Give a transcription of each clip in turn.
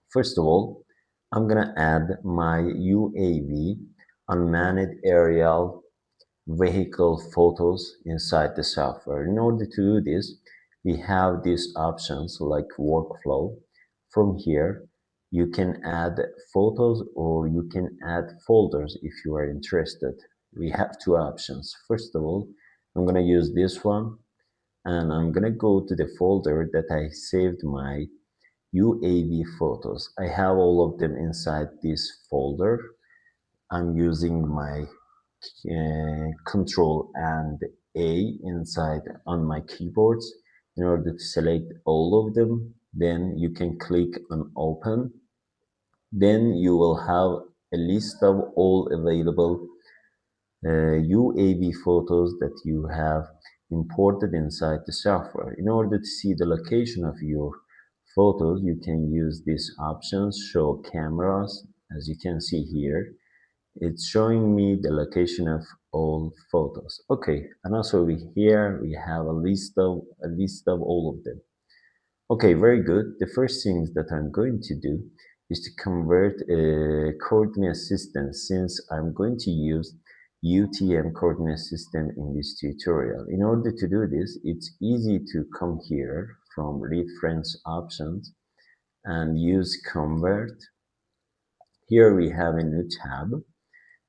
First of all, I'm gonna add my UAV, unmanned aerial vehicle photos inside the software. In order to do this, we have these options like workflow. From here, you can add photos or you can add folders if you are interested. We have two options. First of all, I'm going to use this one and I'm going to go to the folder that I saved my UAV photos. I have all of them inside this folder. I'm using my Control and A inside on my keyboards in order to select all of them. Then you can click on open. Then you will have a list of all available UAV photos that you have imported inside the software. In order to see the location of your photos, you can use these options, show cameras, as you can see here. It's showing me the location of all photos. Okay, and also here we have a list of all of them. Okay, very good. The first things that I'm going to do is to convert a coordinate system, since I'm going to use UTM coordinate system in this tutorial. In order to do this, it's easy to come here from reference options and use convert. Here we have a new tab.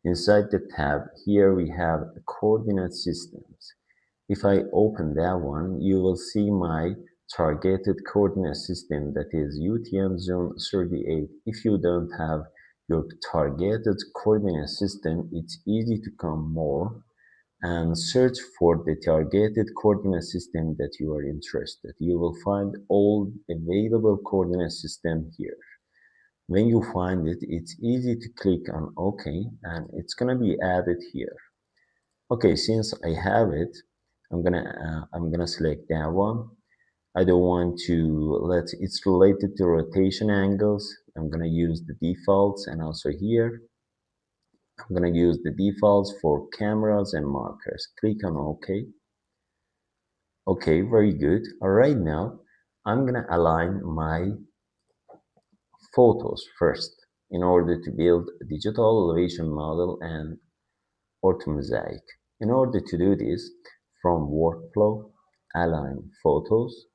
Inside the tab, here we have coordinate systems. If I open that one, you will see my targeted coordinate system, that is UTM zone 38. If you don't have your targeted coordinate system, it's easy to come more and search for the targeted coordinate system that you are interested. You will find all available coordinate system here. When you find it, it's easy to click on OK and it's gonna be added here. Okay, since I have it, I'm gonna select that one. I don't want to it's related to rotation angles. I'm gonna use the defaults, and also here I'm gonna use the defaults for cameras and markers. Click on OK. Okay, very good. All right, now I'm gonna align my photos first in order to build a digital elevation model and orthomosaic. In order to do this, from workflow, align photos,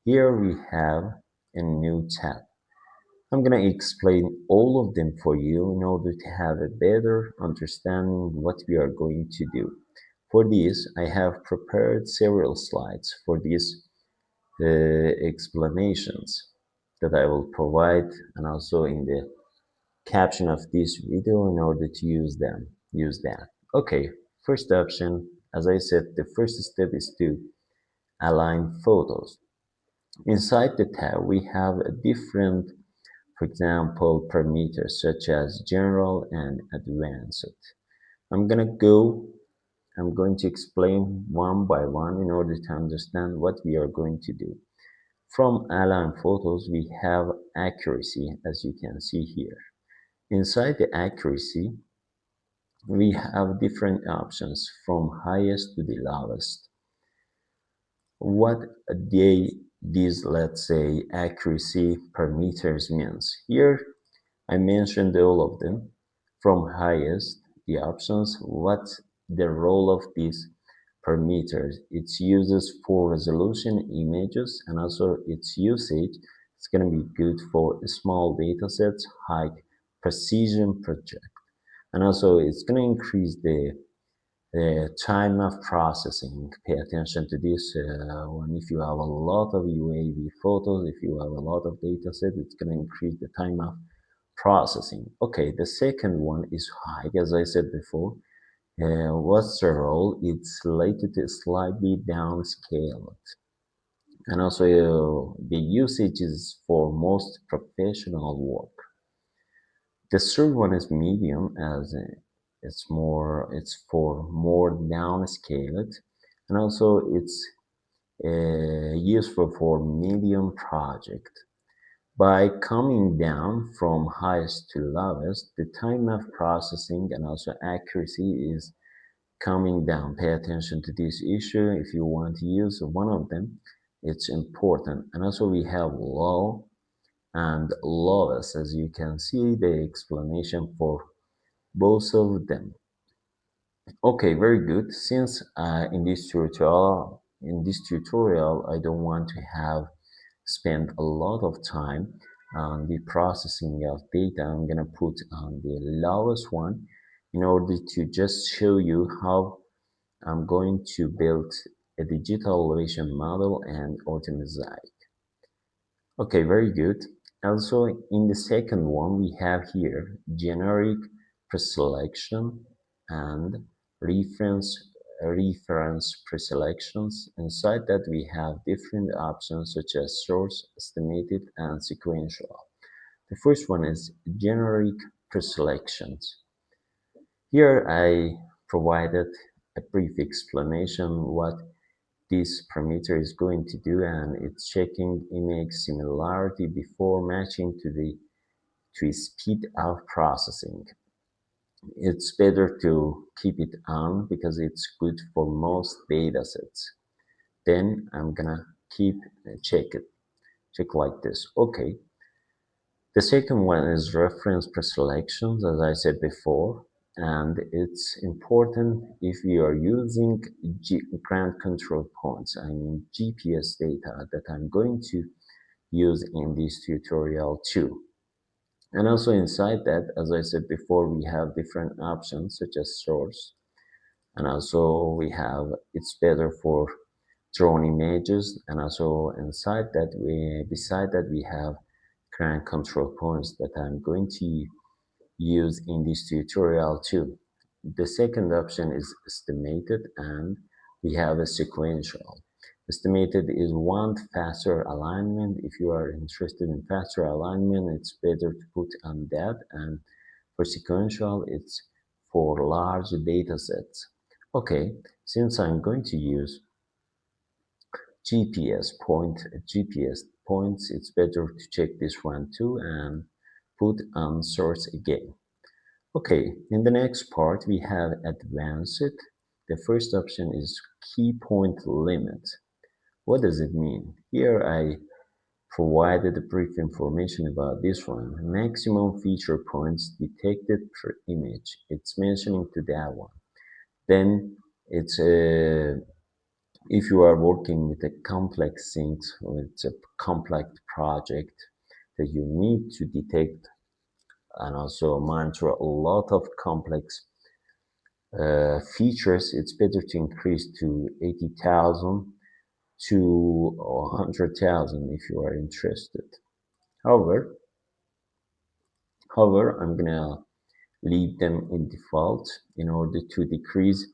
here we have a new tab. I'm going to explain all of them for you in order to have a better understanding what we are going to do. For this, I have prepared several slides for these explanations that I will provide, and also in the caption of this video in order to use that. Okay, first option, as I said, the first step is to align photos. Inside the tab, we have a different, for example, parameters such as general and advanced. I'm going to explain one by one in order to understand what we are going to do. From align photos, we have accuracy, as you can see here. Inside the accuracy, we have different options from highest to the lowest. What these, let's say, accuracy parameters means. Here, I mentioned all of them. From highest, the options, what the role of these parameters. It's uses for resolution images, and also its usage. It's going to be good for small data sets, high precision project. And also it's going to increase the time of processing. Pay attention to this one. If you have a lot of UAV photos, if you have a lot of data set, it's going to increase the time of processing. Okay, the second one is high, as I said before. What's the role? It's related to slightly downscaled. And also the usage is for most professional work. The third one is medium, as it's for more downscaled, and also it's useful for medium project. By coming down from highest to lowest, the time of processing and also accuracy is coming down. Pay attention to this issue. If you want to use one of them, it's important. And also we have low. and lowest. As you can see, the explanation for both of them. Okay, very good. Since in this tutorial, I don't want to have spend a lot of time on the processing of data. I'm gonna put on the lowest one in order to just show you how I'm going to build a digital elevation model and optimize it. Okay, very good. Also, in the second one, we have here generic preselection and reference preselections. Inside that, we have different options such as source, estimated, and sequential. The first one is generic preselections. Here, I provided a brief explanation what this parameter is going to do, and it's checking image similarity before matching to speed of processing. It's better to keep it on because it's good for most data sets. Then I'm gonna keep check like this. Okay. The second one is reference preselections, as I said before, and it's important if you are using ground control points, I mean GPS data that I'm going to use in this tutorial too. And also inside that, as I said before, we have different options such as source, and also we have it's better for drone images, and also inside that beside that we have current control points that I'm going to use in this tutorial too. The second option is estimated, and we have a sequential. Estimated is one faster alignment. If you are interested in faster alignment, it's better to put on that, and for sequential, it's for large data sets. Okay, since I'm going to use GPS points, it's better to check this one too and put on source again. Okay, in the next part we have advanced. The first option is key point limit. What does it mean? Here I provided a brief information about this one. Maximum feature points detected per image. It's mentioning to that one. Then it's if you are working with a complex things or it's a complex project that you need to detect and also monitor a lot of complex features, it's better to increase to 80,000 to 100,000 if you are interested. However, I'm gonna leave them in default in order to decrease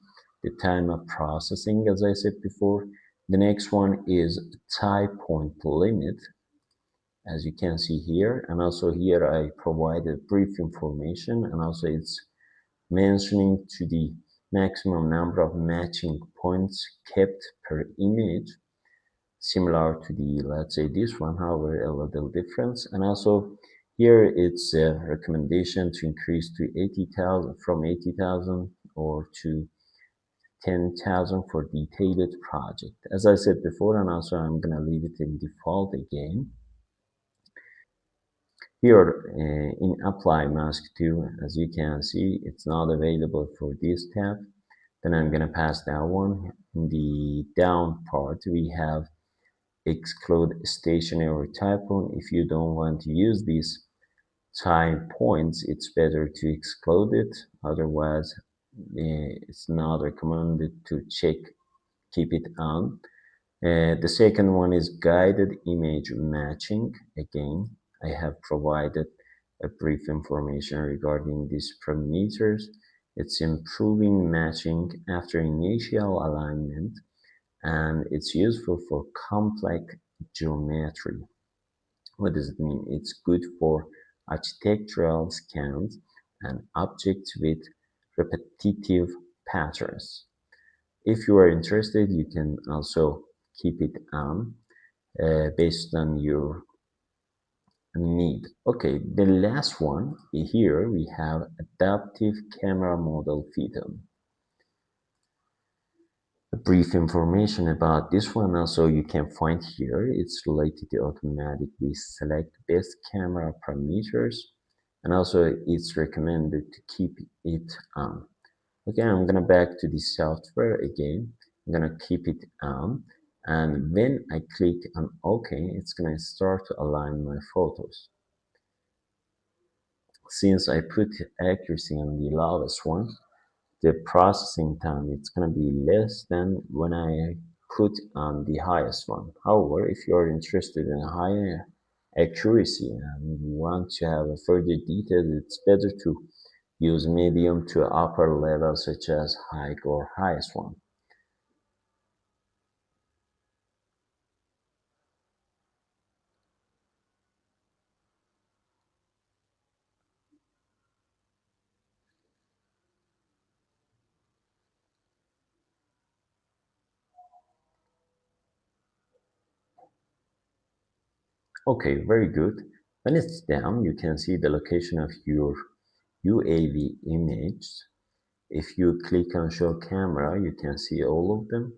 the time of processing, as I said before. The next one is type point limit, as you can see here, and also here I provided brief information, and also it's mentioning to the maximum number of matching points kept per image, similar to the, let's say this one, however a little difference. And also here it's a recommendation to increase to 80,000 from 80,000 or to 10,000 for detailed project, as I said before. And also I'm gonna leave it in default again. Here in apply mask 2, as you can see, it's not available for this tab. Then I'm gonna pass that one. In the down part we have exclude stationary type point. If you don't want to use these type points, it's better to exclude it. Otherwise it's not recommended to keep it on. The second one is guided image matching. Again, I have provided a brief information regarding these parameters. It's improving matching after initial alignment, and it's useful for complex geometry. What does it mean? It's good for architectural scans and objects with repetitive patterns. If you are interested, you can also keep it on based on your need. Okay, the last one here we have adaptive camera model fit-on. brief information about this one also you can find here. It's related to automatically select best camera parameters, and also it's recommended to keep it on. Okay, I'm gonna back to the software again. I'm gonna keep it on, and when I click on OK, it's gonna start to align my photos. Since I put accuracy on the lowest one, the processing time it's going to be less than when I put on the highest one. However, if you're interested in higher accuracy and want to have a further detail, it's better to use medium to upper level such as high or highest one. Okay, very good. When it's down, you can see the location of your UAV image. If you click on show camera, you can see all of them.